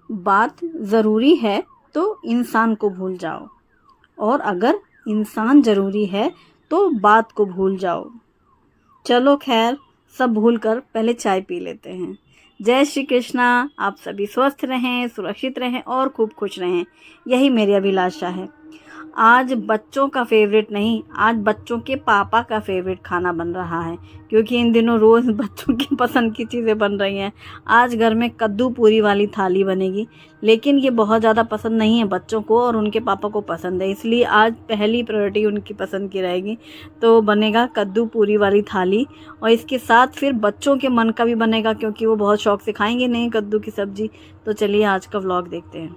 बात ज़रूरी है तो इंसान को भूल जाओ, और अगर इंसान ज़रूरी है तो बात को भूल जाओ। चलो खैर, सब भूल कर पहले चाय पी लेते हैं। जय श्री कृष्णा। आप सभी स्वस्थ रहें, सुरक्षित रहें और खूब खुश रहें, यही मेरी अभिलाषा है। आज बच्चों का फेवरेट नहीं, आज बच्चों के पापा का फेवरेट खाना बन रहा है, क्योंकि इन दिनों रोज़ बच्चों की पसंद की चीज़ें बन रही हैं। आज घर में कद्दू पूरी वाली थाली बनेगी, लेकिन ये बहुत ज़्यादा पसंद नहीं है बच्चों को, और उनके पापा को पसंद है, इसलिए आज पहली प्रायोरिटी उनकी पसंद की रहेगी। तो बनेगा कद्दू पूरी वाली थाली, और इसके साथ फिर बच्चों के मन का भी बनेगा, क्योंकि वो बहुत शौक से खाएंगे नहीं कद्दू की सब्ज़ी। तो चलिए आज का व्लॉग देखते हैं।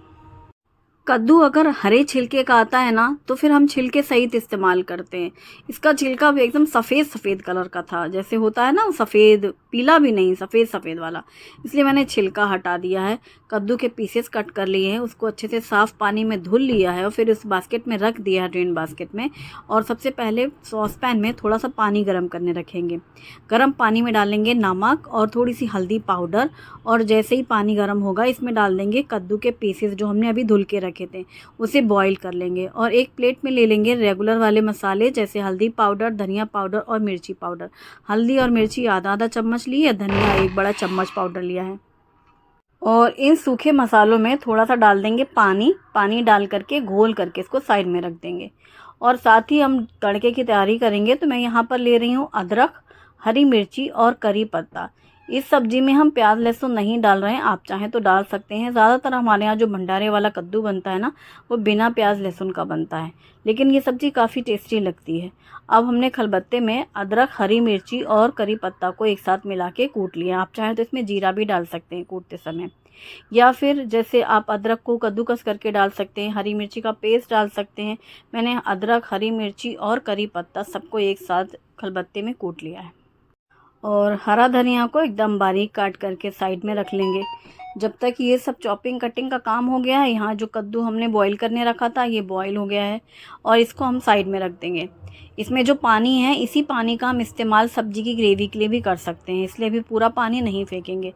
कद्दू अगर हरे छिलके का आता है ना, तो फिर हम छिलके सहित इस्तेमाल करते हैं। इसका छिलका भी एकदम सफ़ेद सफ़ेद कलर का था, जैसे होता है ना सफ़ेद, पीला भी नहीं, सफ़ेद सफ़ेद वाला, इसलिए मैंने छिलका हटा दिया है। कद्दू के पीसेस कट कर लिए हैं, उसको अच्छे से साफ़ पानी में धुल लिया है और फिर उस बास्केट में रख दिया है, ड्रेन बास्केट में। और सबसे पहले सॉस पैन में थोड़ा सा पानी गर्म करने रखेंगे। गर्म पानी में डालेंगे नमक और थोड़ी सी हल्दी पाउडर, और जैसे ही पानी गर्म होगा इसमें डाल देंगे कद्दू के पीसेस जो हमने अभी धुल के रखे थे, उसे बॉईल कर लेंगे। और एक प्लेट में ले लेंगे रेगुलर वाले मसाले, जैसे हल्दी पाउडर, धनिया पाउडर और मिर्ची पाउडर। हल्दी और मिर्ची आधा आधा चम्मच ली है, धनिया 1 बड़ा चम्मच पाउडर लिया है। और इन सूखे मसालों में थोड़ा सा डाल देंगे पानी। पानी डाल करके घोल करके इसको साइड में रख देंगे। और साथ ही हम तड़के की तैयारी करेंगे, तो मैं यहाँ पर ले रही हूँ अदरक, हरी मिर्ची और करी पत्ता। इस सब्जी में हम प्याज लहसुन नहीं डाल रहे हैं, आप चाहें तो डाल सकते हैं। ज़्यादातर हमारे यहाँ जो भंडारे वाला कद्दू बनता है ना, वो बिना प्याज लहसुन का बनता है, लेकिन ये सब्ज़ी काफ़ी टेस्टी लगती है। अब हमने खलबत्ते में अदरक, हरी मिर्ची और करी पत्ता को एक साथ मिला के कूट लिया। आप चाहें तो इसमें जीरा भी डाल सकते हैं कूटते समय, या फिर जैसे आप अदरक को कद्दूकस करके डाल सकते हैं, हरी मिर्ची का पेस्ट डाल सकते हैं। मैंने अदरक, हरी मिर्ची और करी पत्ता सबको एक साथ खलबत्ते में कूट लिया है। और हरा धनिया को एकदम बारीक काट करके साइड में रख लेंगे। जब तक ये सब चॉपिंग कटिंग का काम हो गया है, यहाँ जो कद्दू हमने बॉईल करने रखा था ये बॉईल हो गया है, और इसको हम साइड में रख देंगे। इसमें जो पानी है, इसी पानी का हम इस्तेमाल सब्जी की ग्रेवी के लिए भी कर सकते हैं, इसलिए अभी पूरा पानी नहीं फेंकेंगे।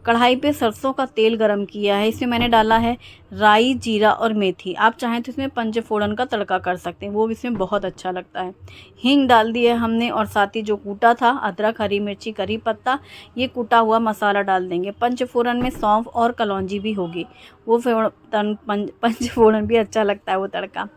कढ़ाई पे सरसों का तेल गरम किया है, इसमें मैंने डाला है राई, जीरा और मेथी। आप चाहें तो इसमें पंचफोड़न का तड़का कर सकते हैं, वो भी इसमें बहुत अच्छा लगता है। हींग डाल दिया हमने, और साथ ही जो कूटा था अदरक, हरी मिर्ची, करी पत्ता, ये कूटा हुआ मसाला डाल देंगे। पंचफोड़न में सौंफ और कलौंजी भी होगी, वो पंचफोड़न भी अच्छा लगता है वो तड़का।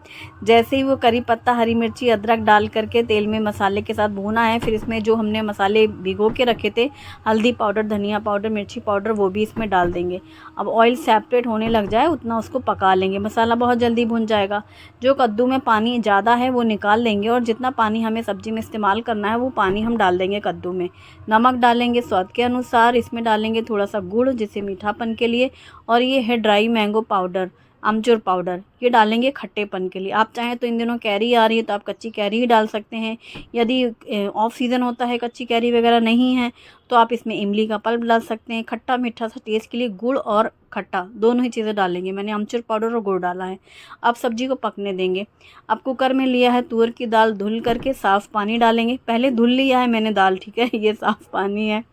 जैसे ही वो करी पत्ता, हरी मिर्ची, अदरक डाल करके तेल में मसाले के साथ भूना है, फिर इसमें जो हमने मसाले भिगो के रखे थे, हल्दी पाउडर, धनिया पाउडर, मिर्ची पाउडर, वो भी इसमें डाल देंगे। अब ऑयल सेपरेट होने लग जाए उतना उसको पका लेंगे, मसाला बहुत जल्दी भुन जाएगा। जो कद्दू में पानी ज़्यादा है वो निकाल लेंगे, और जितना पानी हमें सब्ज़ी में इस्तेमाल करना है वो पानी हम डाल देंगे कद्दू में। नमक डालेंगे स्वाद के अनुसार, इसमें डालेंगे थोड़ा सा गुड़ जिससे मीठापन के लिए, और ये है ड्राई मैंगो पाउडर, अमचूर पाउडर, ये डालेंगे खट्टेपन के लिए। आप चाहें तो इन दिनों कैरी आ रही है तो आप कच्ची कैरी ही डाल सकते हैं। यदि ऑफ सीज़न होता है, कच्ची कैरी वगैरह नहीं है, तो आप इसमें इमली का पल्प डाल सकते हैं। खट्टा मीठा सा टेस्ट के लिए गुड़ और खट्टा दोनों ही चीज़ें डालेंगे। मैंने अमचूर पाउडर और गुड़ डाला है। अब सब्जी को पकने देंगे। अब कुकर में लिया है तुअर की दाल, धुल करके साफ़ पानी डालेंगे। पहले धुल लिया है मैंने दाल, ठीक है, ये साफ़ पानी है।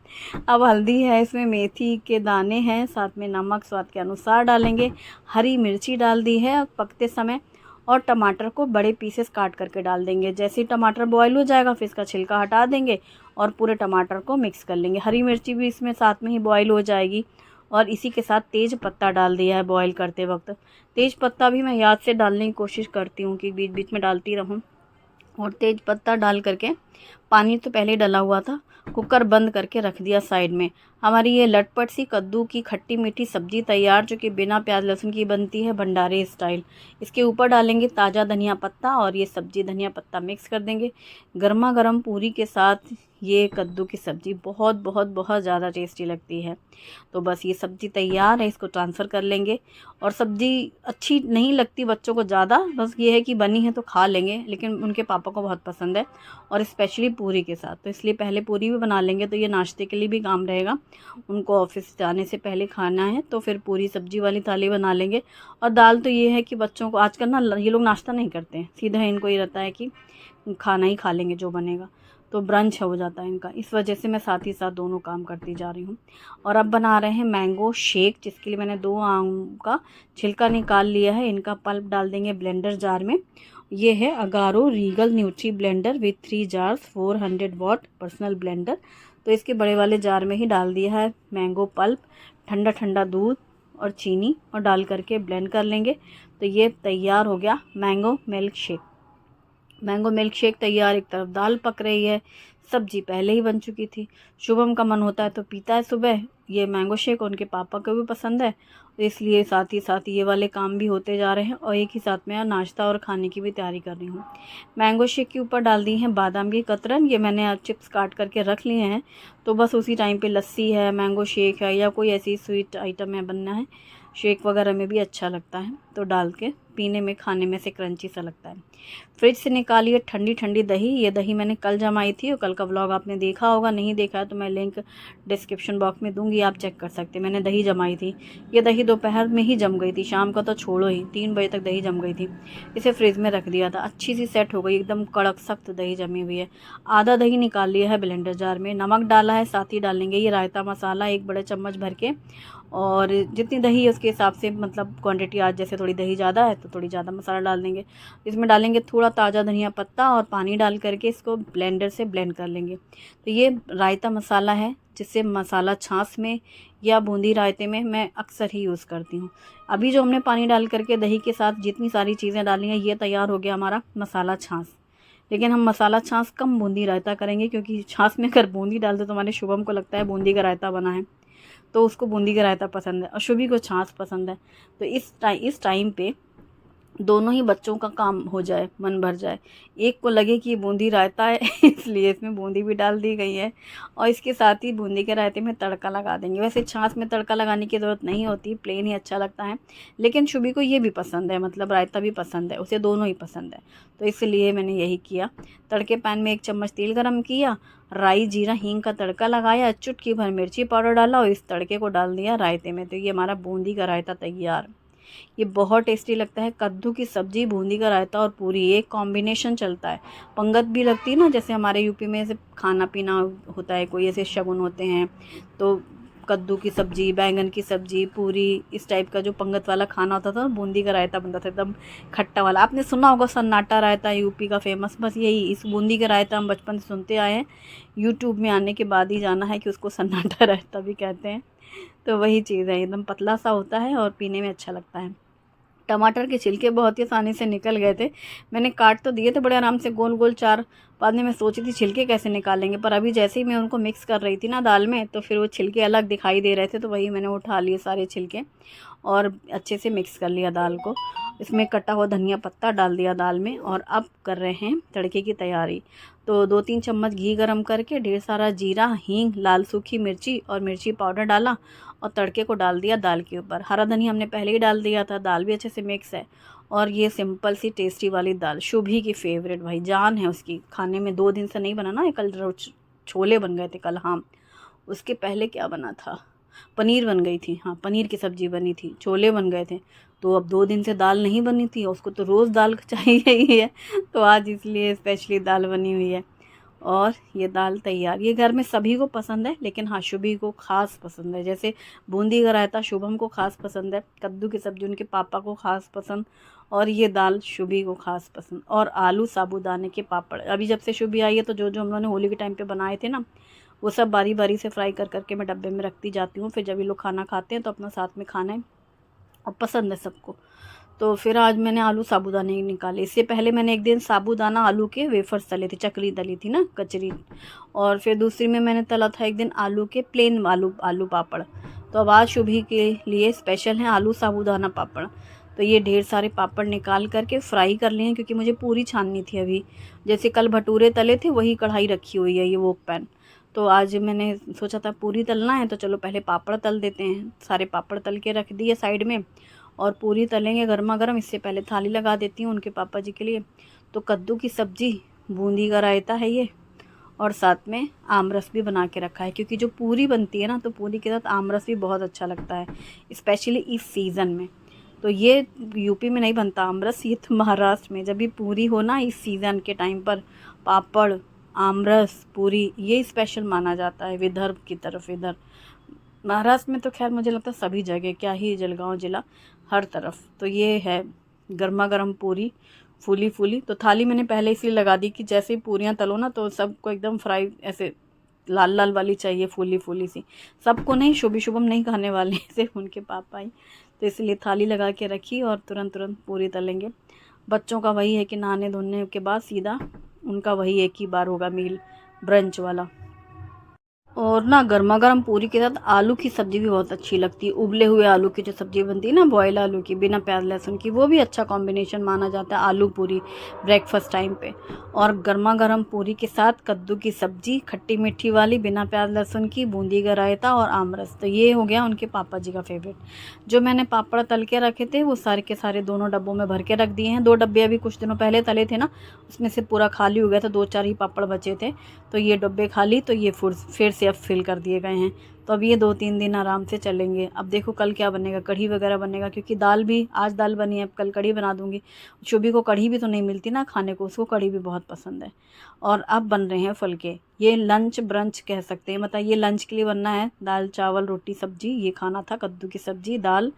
अब हल्दी है, इसमें मेथी के दाने हैं, साथ में नमक स्वाद के अनुसार डालेंगे। हरी मिर्ची डाल दी है पकते समय, और टमाटर को बड़े पीसेस काट करके डाल देंगे। जैसे ही टमाटर बॉईल हो जाएगा, फिर इसका छिलका हटा देंगे और पूरे टमाटर को मिक्स कर लेंगे। हरी मिर्ची भी इसमें साथ में ही बॉईल हो जाएगी। और इसी के साथ तेज पत्ता डाल दिया है बॉईल करते वक्त। तेज पत्ता भी मैं याद से डालने की कोशिश करती हूँ कि बीच बीच में डालती रहूँ। और तेज पत्ता डाल करके, पानी तो पहले डला हुआ था, कुकर बंद करके रख दिया साइड में। हमारी ये लटपट सी कद्दू की खट्टी मीठी सब्जी तैयार, जो कि बिना प्याज लहसुन की बनती है, भंडारे स्टाइल। इसके ऊपर डालेंगे ताज़ा धनिया पत्ता, और ये सब्जी धनिया पत्ता मिक्स कर देंगे। गर्मा गर्म पूरी के साथ ये कद्दू की सब्ज़ी बहुत बहुत बहुत ज़्यादा टेस्टी लगती है। तो बस ये सब्ज़ी तैयार है, इसको ट्रांसफ़र कर लेंगे। और सब्ज़ी अच्छी नहीं लगती बच्चों को ज़्यादा, बस ये है कि बनी है तो खा लेंगे, लेकिन उनके पापा को बहुत पसंद है, और स्पेशली पूरी के साथ। तो इसलिए पहले पूरी भी बना लेंगे, तो ये नाश्ते के लिए भी काम रहेगा। उनको ऑफिस जाने से पहले खाना है तो फिर पूरी सब्जी वाली थाली बना लेंगे। और दाल तो ये है कि बच्चों को आजकल ना, ये लोग नाश्ता नहीं करते हैं, सीधा इनको ये रहता है कि खाना ही खा लेंगे जो बनेगा। तो ब्रंच हो जाता है इनका। इस वजह से मैं साथ ही साथ दोनों काम करती जा रही हूँ। और अब बना रहे हैं मैंगो शेक, जिसके लिए मैंने 2 आम का छिलका निकाल लिया है। इनका पल्प डाल देंगे ब्लेंडर जार में। ये है Agaro regal nutri blender with 3 jars 400 watt personal blender. तो इसके बड़े वाले जार में ही डाल दिया है मैंगो पल्प, ठंडा ठंडा दूध और चीनी और डाल करके ब्लेंड कर लेंगे। तो ये तैयार हो गया mango milk shake. Mango milk shake तैयार, एक तरफ दाल पक रही है, सब्जी पहले ही बन चुकी थी। शुभम का मन होता है तो पीता है सुबह ये मैंगो शेक, उनके पापा को भी पसंद है, इसलिए साथ ही साथ ये वाले काम भी होते जा रहे हैं और एक ही साथ में नाश्ता और खाने की भी तैयारी कर रही हूँ। मैंगो शेक के ऊपर डाल दी हैं बादाम की कतरन, ये मैंने चिप्स काट करके रख लिए हैं। तो बस उसी टाइम पे लस्सी है, मैंगो शेक है या कोई ऐसी स्वीट आइटम है बनना है, शेक वगैरह में भी अच्छा लगता है, तो डाल के पीने में खाने में से क्रंची सा लगता है। फ्रिज से निकालिए ठंडी ठंडी दही। ये दही मैंने कल जमाई थी और कल का व्लॉग आपने देखा होगा, नहीं देखा है तो मैं लिंक डिस्क्रिप्शन बॉक्स में दूंगी, आप चेक कर सकते हैं। मैंने दही जमाई थी, ये दही दोपहर में ही जम गई थी, शाम का तो छोड़ो ही, 3 बजे तक दही जम गई थी। इसे फ्रिज में रख दिया था, अच्छी सी सेट हो गई, एकदम कड़क सख्त दही जमी हुई है। आधा दही निकाल लिया है ब्लेंडर जार में, नमक डाला है, साथ ही डालेंगे ये रायता मसाला 1 बड़े चम्मच भर के। और जितनी दही है उसके हिसाब से, मतलब क्वांटिटी, आज जैसे थोड़ी दही ज़्यादा है तो थोड़ी ज़्यादा मसाला डाल देंगे। इसमें डालेंगे थोड़ा ताज़ा धनिया पत्ता और पानी डाल करके इसको ब्लेंडर से ब्लेंड कर लेंगे। तो ये रायता मसाला है, जिससे मसाला छाछ में या बूंदी रायते में मैं अक्सर ही यूज़ करती हूँ। अभी जो हमने पानी डाल करके दही के साथ जितनी सारी चीज़ें डाली हैं, ये तैयार हो गया हमारा मसाला छाछ। लेकिन हम मसाला छाछ कम बूंदी रायता करेंगे, क्योंकि छाछ में अगर बूंदी डाल दो तो हमारे शुभम को लगता है बूंदी का रायता बना है, तो उसको बूंदी का रायता पसंद है और शुभी को छाछ पसंद है। तो इस टाइम पे दोनों ही बच्चों का काम हो जाए, मन भर जाए। एक को लगे कि ये बूंदी रायता है इसलिए इसमें बूंदी भी डाल दी गई है और इसके साथ ही बूंदी के रायते में तड़का लगा देंगे। वैसे छाछ में तड़का लगाने की ज़रूरत नहीं होती, प्लेन ही अच्छा लगता है, लेकिन शुभी को ये भी पसंद है, मतलब रायता भी पसंद है, उसे दोनों ही पसंद है, तो इसलिए मैंने यही किया। तड़के पैन में 1 चम्मच तेल गरम किया, राई जीरा हींग का तड़का लगाया, चुटकी भर मिर्ची पाउडर डाला और इस तड़के को डाल दिया रायते में। तो ये हमारा बूंदी का रायता तैयार। ये बहुत टेस्टी लगता है। कद्दू की सब्ज़ी, बूंदी का रायता और पूरी, एक कॉम्बिनेशन चलता है। पंगत भी लगती है ना, जैसे हमारे यूपी में ऐसे खाना पीना होता है, कोई ऐसे शगुन होते हैं तो कद्दू की सब्ज़ी, बैंगन की सब्ज़ी, पूरी, इस टाइप का जो पंगत वाला खाना होता था, बूंदी का रायता बनता था एकदम खट्टा वाला। आपने सुना होगा सन्नाटा रायता, यूपी का फेमस, बस यही, इस बूंदी का रायता हम बचपन से सुनते आए हैं। यूट्यूब में आने के बाद ही जाना है कि उसको सन्नाटा रायता भी कहते हैं। तो वही चीज़ है, एकदम पतला सा होता है और पीने में अच्छा लगता है। टमाटर के छिलके बहुत ही आसानी से निकल गए थे, मैंने काट तो दिए थे बड़े आराम से गोल गोल 4। बाद में मैं सोची थी छिलके कैसे निकालेंगे, पर अभी जैसे ही मैं उनको मिक्स कर रही थी ना दाल में, तो फिर वो छिलके अलग दिखाई दे रहे थे, तो वही मैंने उठा लिए सारे छिलके और अच्छे से मिक्स कर लिया दाल को। इसमें कटा हुआ धनिया पत्ता डाल दिया दाल में और अब कर रहे हैं तड़के की तैयारी। तो 2-3 चम्मच घी गरम करके ढेर सारा जीरा, हींग, लाल सूखी मिर्ची और मिर्ची पाउडर डाला और तड़के को डाल दिया दाल के ऊपर। हरा धनिया हमने पहले ही डाल दिया था, दाल भी अच्छे से मिक्स है। और ये सिंपल सी टेस्टी वाली दाल, शुभी की फेवरेट, भाई जान है उसकी, खाने में 2 दिन से नहीं बना ना, कल छोले बन गए थे कल, हाँ उसके पहले क्या बना था, पनीर बन गई थी, हाँ पनीर की सब्ज़ी बनी थी, छोले बन गए थे। तो अब 2 दिन से दाल नहीं बनी थी, उसको तो रोज़ दाल चाहिए ही है, तो आज इसलिए स्पेशली दाल बनी हुई है। और ये दाल तैयार। ये घर में सभी को पसंद है, लेकिन हाँ शुभी को ख़ास पसंद है। जैसे बूंदी का रायता शुभम को ख़ास पसंद है, कद्दू की सब्ज़ी उनके पापा को ख़ास पसंद, और ये दाल शुभी को ख़ास पसंद। और आलू साबूदाने के पापड़, अभी जब से शुभी आई है तो जो जो हम लोगों ने होली के टाइम पे बनाए थे ना, वो सब बारी बारी से फ्राई कर करके मैं डब्बे में रखती जाती हूँ। फिर जब ये लोग खाना खाते हैं तो अपना साथ में खाना है और पसंद है सबको। तो फिर आज मैंने आलू साबूदाने निकाले। इससे पहले मैंने एक दिन साबूदाना आलू के वेफर्स तले थे, चकली तली थी ना, कचरी। और फिर दूसरी में मैंने तला था एक दिन आलू के प्लेन आलू पापड़। तो अब आज शुभी के लिए स्पेशल है आलू साबूदाना पापड़। तो ये ढेर सारे पापड़ निकाल करके फ्राई कर लिए हैं, क्योंकि मुझे पूरी छाननी थी अभी। जैसे कल भटूरे तले थे वही कढ़ाई रखी हुई है, ये वोक पैन। तो आज मैंने सोचा था पूरी तलना है तो चलो पहले पापड़ तल देते हैं। सारे पापड़ तल के रख दिए साइड में और पूरी तलेंगे गर्मा गर्म। इससे पहले थाली लगा देती हूँ उनके पापा जी के लिए। तो कद्दू की सब्ज़ी, बूंदी का रायता है ये, और साथ में आम रस भी बना के रखा है, क्योंकि जो पूरी बनती है ना तो पूरी के साथ आम रस भी बहुत अच्छा लगता है, स्पेशली इस सीज़न में। तो ये यूपी में नहीं बनता आम रस, ये तो महाराष्ट्र में। जब भी पूरी हो ना इस सीज़न के टाइम पर, पापड़ आमरस, पूरी ये स्पेशल माना जाता है विदर्भ की तरफ। इधर महाराष्ट्र में तो खैर मुझे लगता है सभी जगह, क्या ही जलगांव जिला, हर तरफ। तो ये है गर्मा गर्म पूरी, फूली फूली। तो थाली मैंने पहले इसलिए लगा दी कि जैसे ही पूरियाँ तलो ना तो सबको एकदम फ्राई ऐसे लाल लाल वाली चाहिए, फूली फूली सी। सबको नहीं, शुभम नहीं खाने वाले सिर्फ उनके पापा ही। तो इसलिए थाली लगा के रखी और तुरंत तुरंत पूरी तलेंगे। बच्चों का वही है कि नहाने धोने के बाद सीधा उनका वही एक ही बार होगा मील, ब्रंच वाला। और ना गर्मा गर्म पूरी के साथ आलू की सब्जी भी बहुत अच्छी लगती है। उबले हुए आलू की जो सब्जी बनती है ना, बॉयल आलू की बिना प्याज लहसुन की, वो भी अच्छा कॉम्बिनेशन माना जाता है आलू पूरी ब्रेकफास्ट टाइम पे। और गर्मा गर्म पूरी के साथ कद्दू की सब्जी खट्टी मीठी वाली बिना प्याज लहसुन की, बूंदी का रायता और आमरस। तो ये हो गया उनके पापा जी का फेवरेट। जो मैंने पापड़ तल के रखे थे वो सारे के सारे दोनों डब्बों में भर के रख दिए हैं। 2 डब्बे अभी कुछ दिनों पहले तले थे ना, उसमें से पूरा खाली हो गया था, 2-4 ही पापड़ बचे थे। तो ये डब्बे खाली, तो ये फिर से अब फिल कर दिए गए हैं। तो अब ये 2-3 दिन आराम से चलेंगे। अब देखो कल क्या बनेगा, कढ़ी वगैरह बनेगा, क्योंकि दाल भी आज दाल बनी है, अब कल कढ़ी बना दूंगी। शुभी को कढ़ी भी तो नहीं मिलती ना खाने को, उसको कढ़ी भी बहुत पसंद है। और अब बन रहे हैं फुलके, ये लंच ब्रंच कह सकते हैं, मतलब ये लंच के लिए बनना है। दाल चावल रोटी सब्जी ये खाना था, कद्दू की सब्जी दाल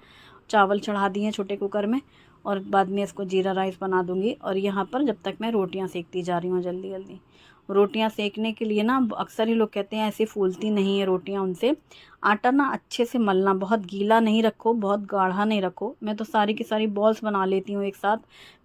चावल चढ़ा दिए छोटे कुकर में, और बाद में इसको जीरा राइस बना दूंगी। और यहाँ पर जब तक मैं रोटियाँ सेकती जा रही हूँ जल्दी जल्दी। रोटियां सेकने के लिए ना अक्सर ही लोग कहते हैं ऐसे फूलती नहीं है रोटियां उनसे। आटा ना अच्छे से मलना, बहुत गीला नहीं रखो, बहुत गाढ़ा नहीं रखो। मैं तो सारी की सारी बॉल्स बना लेती हूँ एक साथ।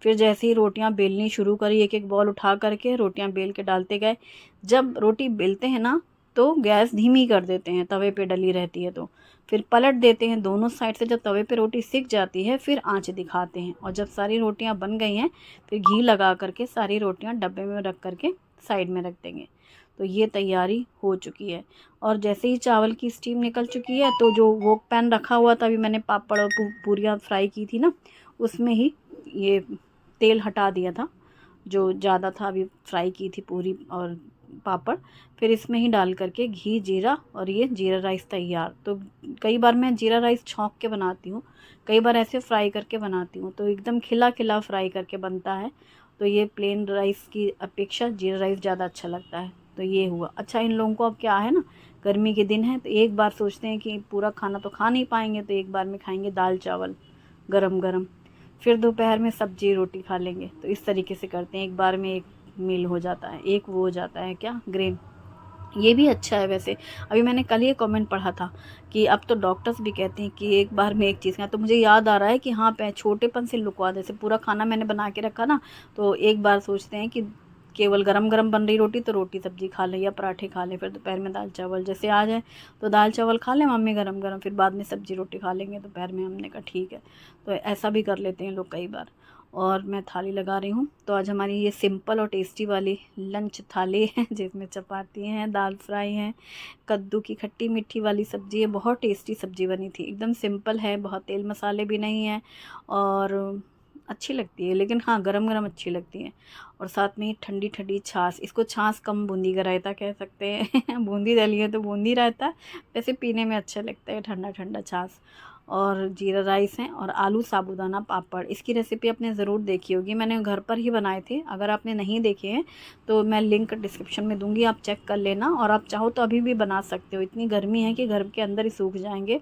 फिर जैसे ही रोटियां बेलनी शुरू करी, एक एक बॉल उठा करके रोटियां बेल के डालते गए। जब रोटी बेलते हैं ना तो गैस धीमी कर देते हैं, तवे पे डली रहती है तो फिर पलट देते हैं दोनों साइड से। जब तवे पे रोटी सिक जाती है फिर आंच दिखाते हैं, और जब सारी रोटियां बन गई हैं फिर घी लगा करके सारी रोटियां डब्बे में रख करके साइड में रख देंगे। तो ये तैयारी हो चुकी है। और जैसे ही चावल की स्टीम निकल चुकी है तो जो वो पैन रखा हुआ था, अभी मैंने पापड़ और पूरियाँ फ्राई की थी ना, उसमें ही ये तेल हटा दिया था जो ज़्यादा था, अभी फ्राई की थी पूरी और पापड़। फिर इसमें ही डाल करके घी जीरा, और ये जीरा राइस तैयार। तो कई बार मैं जीरा राइस छौंक के बनाती हूँ, कई बार ऐसे फ्राई करके बनाती हूँ, तो एकदम खिला खिला फ्राई करके बनता है। तो ये प्लेन राइस की अपेक्षा जीरा राइस ज़्यादा अच्छा लगता है। तो ये हुआ अच्छा। इन लोगों को अब क्या है ना, गर्मी के दिन है तो एक बार सोचते हैं कि पूरा खाना तो खा नहीं पाएंगे, तो एक बार में खाएंगे दाल चावल गरम गरम, फिर दोपहर में सब्जी रोटी खा लेंगे। तो इस तरीके से करते हैं, एक बार में एक मील हो जाता है, एक वो हो जाता है क्या ग्रेन। ये भी अच्छा है वैसे। अभी मैंने कल ये कमेंट पढ़ा था कि अब तो डॉक्टर्स भी कहते हैं कि एक बार में एक चीज़ खाएं। तो मुझे याद आ रहा है कि हाँ, छोटेपन से लुकवा, जैसे पूरा खाना मैंने बना के रखा ना, तो एक बार सोचते हैं कि केवल गरम गरम बन रही रोटी तो रोटी सब्जी खा लें या पराठे खा लें, फिर दोपहर में दाल चावल जैसे आ जाए तो दाल चावल खा लें मम्मी गरम गरम, फिर बाद में सब्जी रोटी खा लेंगे दोपहर में। हमने कहा ठीक है। तो ऐसा भी कर लेते हैं लोग कई बार। और मैं थाली लगा रही हूँ। तो आज हमारी ये सिंपल और टेस्टी वाली लंच थाली है जिसमें चपाती हैं, दाल फ्राई है, कद्दू की खट्टी मीठी वाली सब्ज़ी है। बहुत टेस्टी सब्ज़ी बनी थी, एकदम सिंपल है, बहुत तेल मसाले भी नहीं है, और अच्छी लगती है। लेकिन हाँ, गरम गरम अच्छी लगती है। और साथ में ठंडी ठंडी छाछ, इसको छाछ कम बूंदी का रायता कह सकते हैं बूंदी डली है तो बूंदी रायता, वैसे पीने में अच्छा लगता है ठंडा ठंडा छाछ। और जीरा राइस है और आलू साबूदाना पापड़। इसकी रेसिपी आपने ज़रूर देखी होगी, मैंने घर पर ही बनाए थे। अगर आपने नहीं देखे हैं तो मैं लिंक डिस्क्रिप्शन में दूंगी, आप चेक कर लेना। और आप चाहो तो अभी भी बना सकते हो, इतनी गर्मी है कि घर के अंदर ही सूख जाएंगे।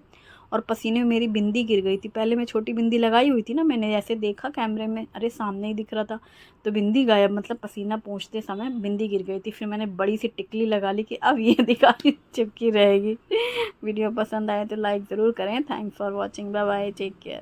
और पसीने में मेरी बिंदी गिर गई थी। पहले मैं छोटी बिंदी लगाई हुई थी ना, मैंने ऐसे देखा कैमरे में, अरे सामने ही दिख रहा था, तो बिंदी गायब, मतलब पसीना पोंछते समय बिंदी गिर गई थी। फिर मैंने बड़ी सी टिकली लगा ली कि अब ये दिखाई चिपकी रहेगी। वीडियो पसंद आए तो लाइक ज़रूर करें। Thanks for watching, bye bye, take care.